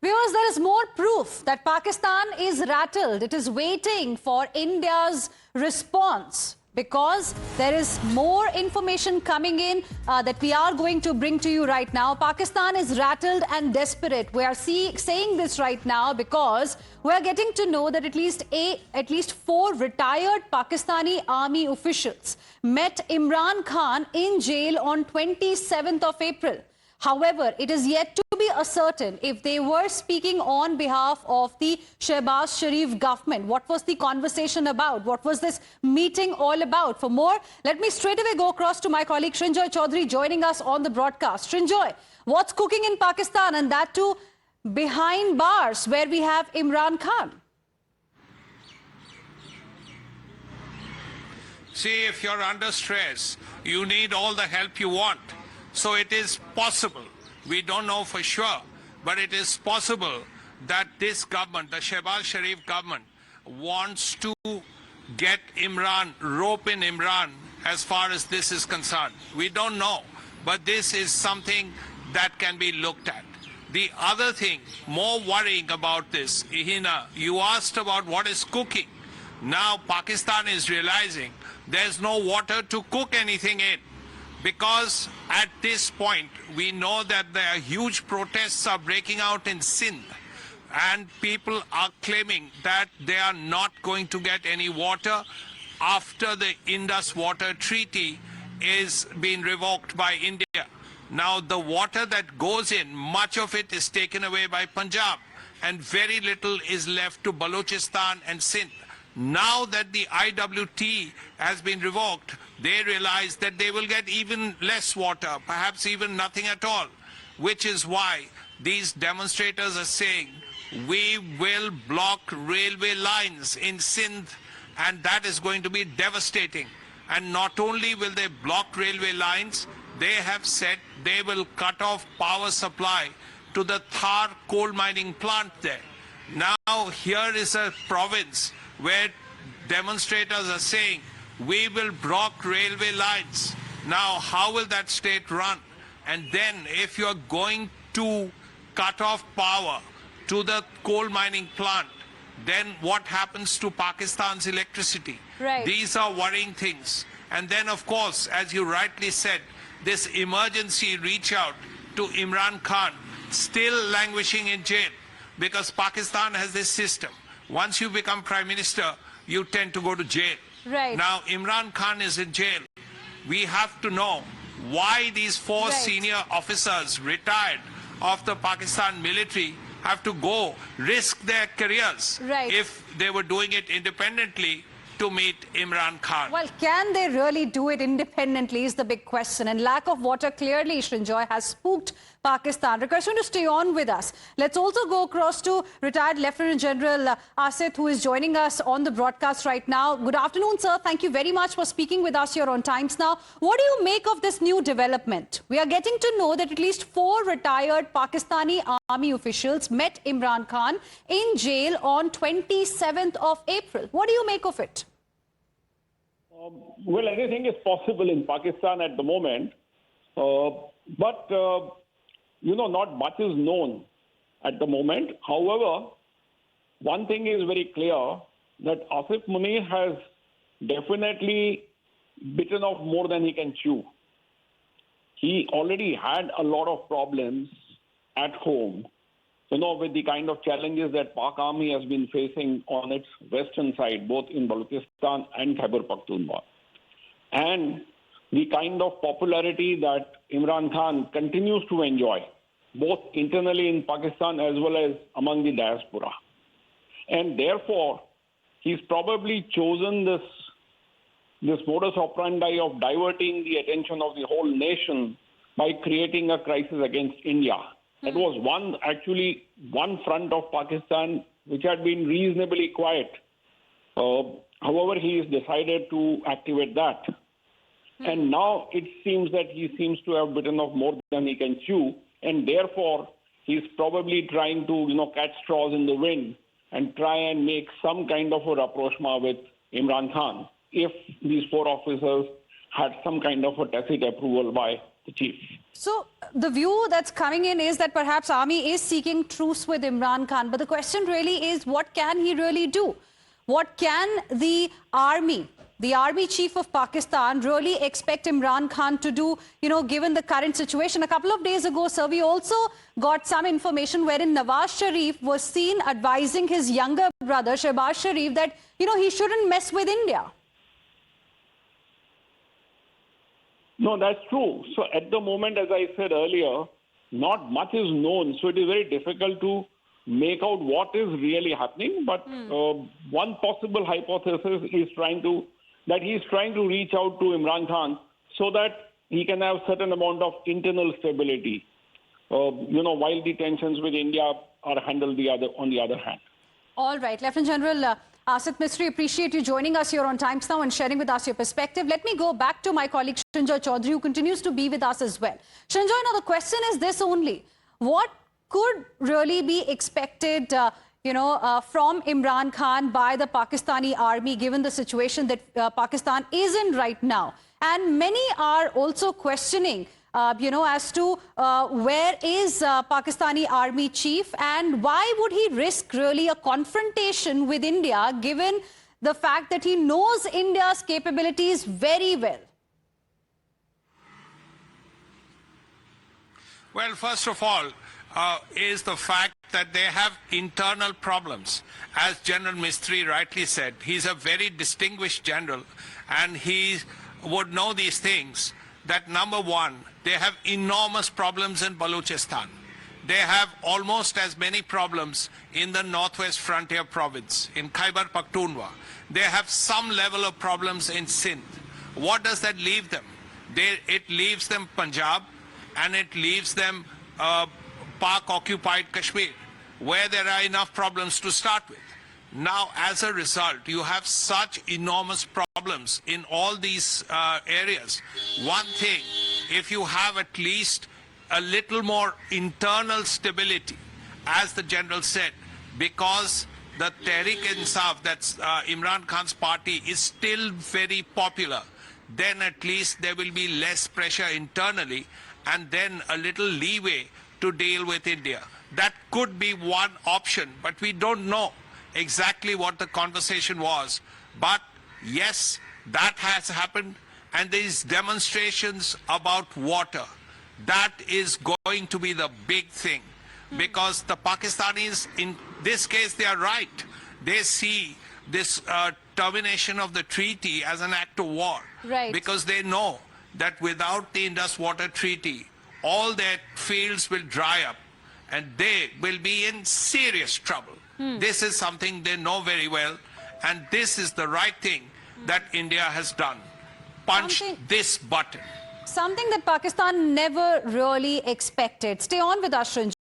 Viewers, there is more proof that Pakistan is rattled. It is waiting for India's response because there is more information coming in that we are going to bring to you right now. Pakistan is rattled and desperate. We are saying this right now because we are getting to know that at least 4 retired Pakistani army officials met Imran Khan in jail on 27th of April. However, it is yet to be ascertained if they were speaking on behalf of the Shehbaz Sharif government. What was the conversation about? What was this meeting all about? For more, let me straight away go across to my colleague Srinjoy Chaudhary joining us on the broadcast. Srinjoy, what's cooking in Pakistan, and that too behind bars where we have Imran Khan? See, if you're under stress, you need all the help you want. So it is possible, we don't know for sure, but it is possible that this government, the Shehbaz Sharif government, wants to get Imran, rope in Imran as far as this is concerned. We don't know, but this is something that can be looked at. The other thing, more worrying about this, Ihina, you asked about what is cooking. Now Pakistan is realizing there's no water to cook anything in. Because at this point, we know that there are huge protests are breaking out in Sindh, and people are claiming that they are not going to get any water after the Indus water treaty is being revoked by India. Now, the water that goes in, much of it is taken away by Punjab, and very little is left to Balochistan and Sindh. Now that the IWT has been revoked, they realize that they will get even less water, perhaps even nothing at all, which is why these demonstrators are saying, we will block railway lines in Sindh, and that is going to be devastating. And not only will they block railway lines, they have said they will cut off power supply to the Thar coal mining plant there. Now, here is a province where demonstrators are saying, we will block railway lines. Now, how will that state run? And then, if you're going to cut off power to the coal mining plant, then what happens to Pakistan's electricity? Right. These are worrying things. And then, of course, as you rightly said, this emergency reach out to Imran Khan, still languishing in jail, because Pakistan has this system. Once you become Prime Minister, you tend to go to jail. Right. Now, Imran Khan is in jail. We have to know why these 4 senior officers retired of the Pakistan military have to go risk their careers if they were doing it independently to meet Imran Khan. Well, can they really do it independently is the big question. And lack of water clearly, Srinjoy, has spooked Pakistan. Request you to stay on with us. Let's also go across to retired Lieutenant General Asit, who is joining us on the broadcast right now. Good afternoon, sir. Thank you very much for speaking with us here on Times Now. What do you make of this new development? We are getting to know that at least 4 retired Pakistani army officials met Imran Khan in jail on 27th of April. What do you make of it? Well, anything is possible in Pakistan at the moment, but not much is known at the moment. However, one thing is very clear, that Asif Munir has definitely bitten off more than he can chew. He already had a lot of problems at home, with the kind of challenges that Pak Army has been facing on its western side, both in Balochistan and Khyber Pakhtunkhwa. And the kind of popularity that Imran Khan continues to enjoy, both internally in Pakistan as well as among the diaspora. And therefore, he's probably chosen this modus operandi of diverting the attention of the whole nation by creating a crisis against India. That was one front of Pakistan which had been reasonably quiet. However, he has decided to activate that. And now it seems that he seems to have bitten off more than he can chew. And therefore, he's probably trying to, catch straws in the wind and try and make some kind of a rapprochement with Imran Khan if these 4 officers had some kind of a tacit approval by the chief. So the view that's coming in is that perhaps army is seeking truce with Imran Khan. But the question really is, what can he really do? What can the army chief of Pakistan really expect Imran Khan to do, given the current situation? A couple of days ago, sir, we also got some information wherein Nawaz Sharif was seen advising his younger brother, Shehbaz Sharif, that, he shouldn't mess with India. No, that's true. So at the moment, as I said earlier, not much is known. So it is very difficult to make out what is really happening. But one possible hypothesis is that he is trying to reach out to Imran Khan so that he can have certain amount of internal stability, while the tensions with India are handled on the other hand. All right. Lieutenant General Asit Mistry, appreciate you joining us here on Times Now and sharing with us your perspective. Let me go back to my colleague Srinjoy Chaudhary, who continues to be with us as well. Srinjoy, now the question is this only. What could really be expected, from Imran Khan by the Pakistani army, given the situation that Pakistan is in right now? And many are also questioning as to where is Pakistani army chief and why would he risk really a confrontation with India, given the fact that he knows India's capabilities very well? Well, first of all, is the fact that they have internal problems. As General Mistry rightly said, he's a very distinguished general and he would know these things. That number one, they have enormous problems in Balochistan. They have almost as many problems in the Northwest Frontier Province, in Khyber Pakhtunkhwa. They have some level of problems in Sindh. What does that leave them? It leaves them Punjab and it leaves them Pak-occupied Kashmir, where there are enough problems to start with. Now, as a result, you have such enormous problems in all these areas. One thing, if you have at least a little more internal stability, as the general said, because the Tehreek-e-Insaf, that's Imran Khan's party, is still very popular, then at least there will be less pressure internally and then a little leeway to deal with India. That could be one option, but we don't know exactly what the conversation was. But yes, that has happened. And these demonstrations about water, that is going to be the big thing. Because the Pakistanis, in this case, they are right. They see this termination of the treaty as an act of war. Right. Because they know that without the Indus Water Treaty, all their fields will dry up and they will be in serious trouble. This is something they know very well, and this is the right thing that India has done. Punch this button. Something that Pakistan never really expected. Stay on with us, Srinjoy.